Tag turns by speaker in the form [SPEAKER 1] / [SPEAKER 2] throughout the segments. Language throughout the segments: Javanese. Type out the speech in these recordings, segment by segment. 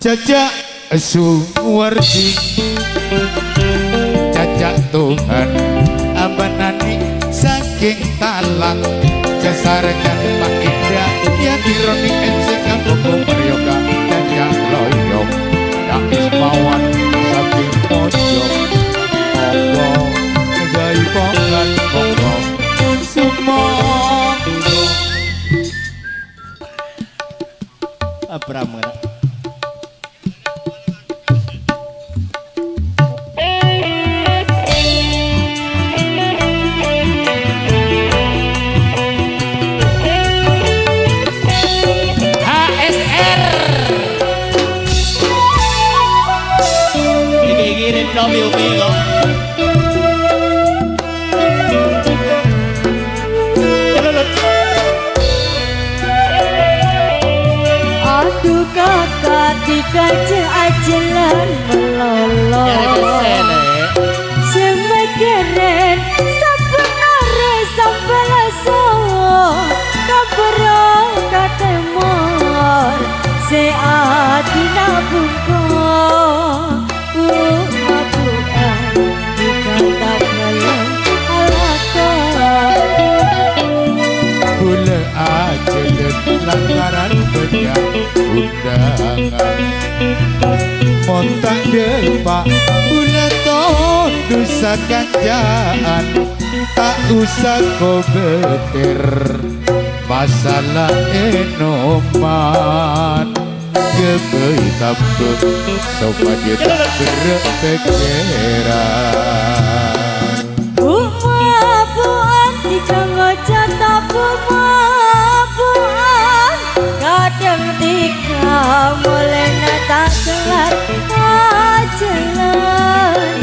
[SPEAKER 1] Jajak suwardi jajak Tuhan ambanani saking talang jasarengan Pak Indah ya dironi ensing kampung Marioka jajak loyong dak ismawan saking pojok opo gai pongan opo sumondo
[SPEAKER 2] Abram
[SPEAKER 3] aduh kakak dikaca ajalan melolo sembekeren sebenarnya sampai leso kabarong katemor seati nabungkong mabuan dikata malam alakon
[SPEAKER 1] Bule aja lantaran banyak undangan montak depak bule dosa kanjaan tak usah kau betir masalah enoman gebei tambut supaya tak berpikiran
[SPEAKER 3] buan tiga ngocot tabu buan kadang tiga mulai nata selat ajalan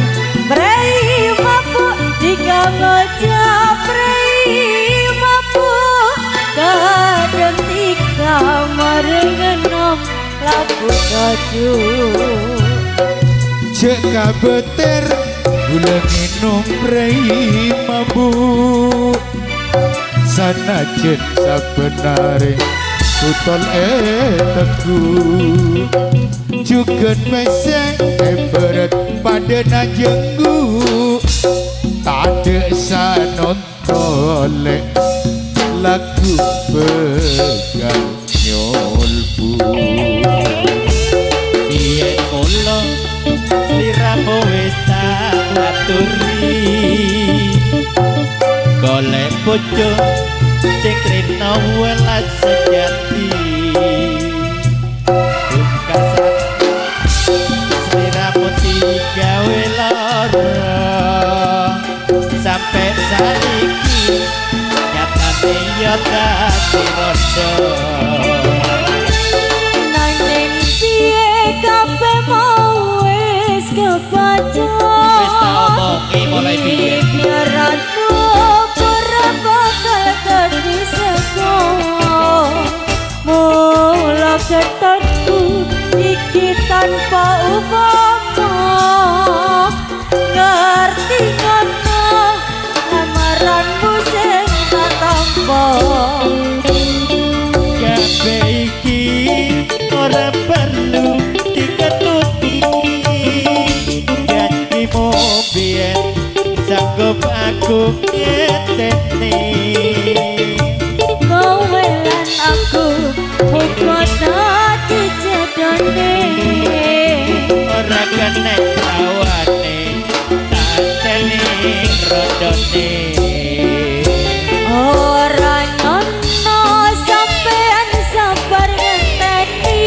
[SPEAKER 3] beri mapu tiga ngocot beri mapu kadang tiga merengenom labu kaju
[SPEAKER 1] cek kabeter gula minum prei mabuk sanajen sabenare utol teku juga mesek berat pada najenggu tak ada sanontolek lagu pegang nyolbu
[SPEAKER 2] Biyen kula sliramu wis tak aturi golek bojo sing trina welas sejati bukasan sliramu digawe lara sampai saiki nyatane ya dadi rondo
[SPEAKER 3] kabeh mau wis kebaca
[SPEAKER 2] wis tak omongi mulai biyen
[SPEAKER 3] biaranmu berapa kali sego mula ketanku iki tanpa upama ngerti ngono lamaranmu sing tak tampa
[SPEAKER 2] kabeh iki ora perlu diketuti janjimu biyen sanggup aku ngeteni
[SPEAKER 3] kowe lan aku ukono dijedone
[SPEAKER 2] ora kena tawane tak teni rodone
[SPEAKER 3] ora nyono sampean sabar ngenteni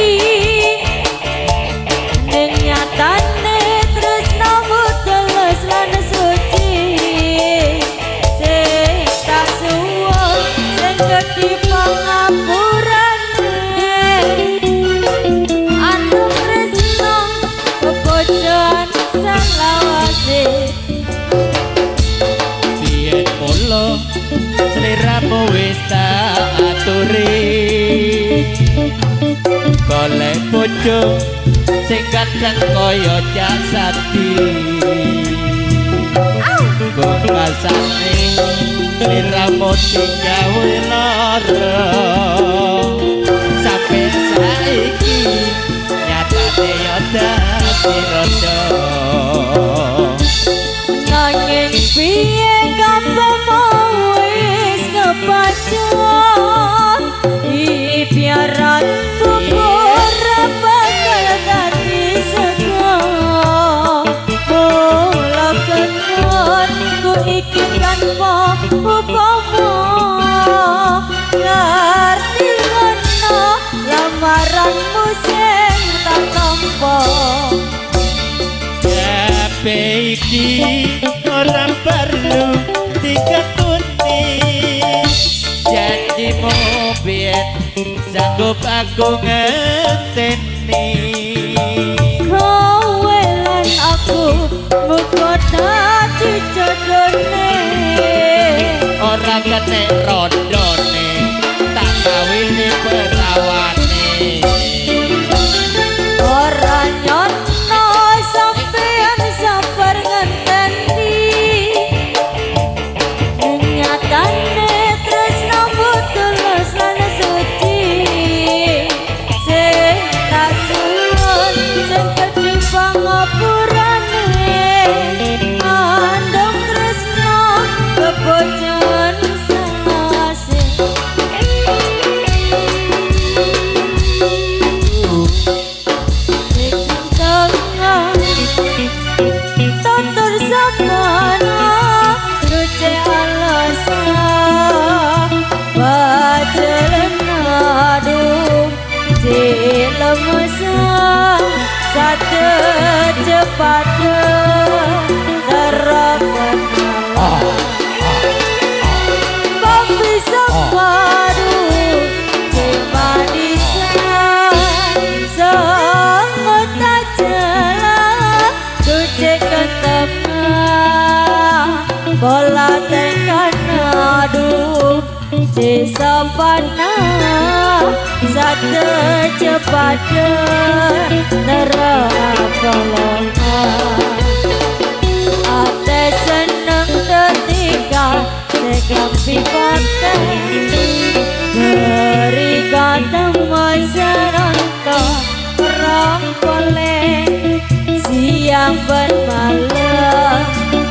[SPEAKER 3] ning nyatane tresnamu tulus lan suci sing tak suwun sing gedhi pangapurane anu tresno kebojoan salawase
[SPEAKER 2] biyen kula sliramu wis tak aturi golek bojo sing kadang kaya jasadi bukasane sliramu digawe lara sampai saiki nyatane dadi rodo
[SPEAKER 3] Nanging piye kabeh wis kepacut Ibiaran ora bakal dadi sego Mula kenal ku iki tanpa upama Ngerti ngono lamaranmu sing tak tampa
[SPEAKER 2] Kabeh iki ora perlu diketuti janjimu biyen sanggup aku ngeteni
[SPEAKER 3] Kowe lan aku muga dadi jodone
[SPEAKER 2] ora kenek rondone tak kawini perawane
[SPEAKER 3] ora nyono sampeyan sabar ngenteni nyatane tresnamu tulus lan suci sing tak suwun sing gedhe pangapurane andong tresna kebojan selase Tonton samana Ruce alasa Bajalan adu Cilemesa Satu cepat Terakan Bambi sepadu Cimanisan Sangat tak jelas Tucek ke tengah Bola tekan aduh Cisa panah Satu cepat Terakolongan Ate seneng ketika Seklampi konten Beri kata masyarakat Orang boleh Siang bermalam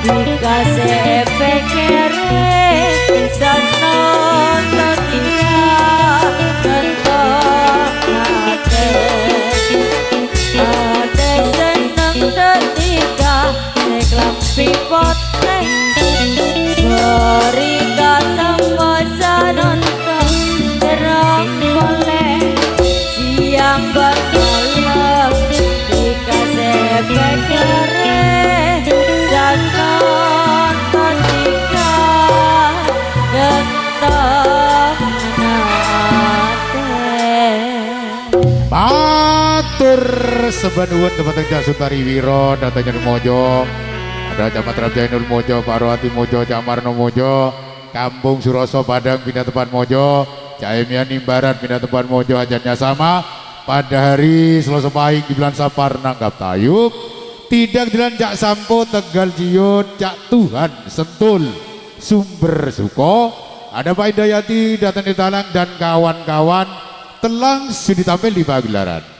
[SPEAKER 3] Dikasih efek kere Sana ketika Tentok hati Ate seneng ketika Seklampi poteng Beri kata masa nonton Terang boleh Siang bermalam Dikasih efek kere Sana ketika Tentok hati
[SPEAKER 1] Matur sebanuan teman-teman Jasutari Wiro datanya Nur Mojo ada Camat Rabjaya Nur Mojo Pak Rohati Mojo Cak Marno Mojo Kampung Suroso Padang pindah tempat Mojo Cak Emian Nimbaran pindah tempat Mojo ajarnya sama pada hari Selasa Pahing di bulan Sapar Nanggap Tayub tidak jalan Cak Sampo Tegal Ciut Cak Tuhan Sentul Sumber Suko ada Pak Hidayati Datang di Talang dan kawan-kawan telang sudah tampil di pagelaran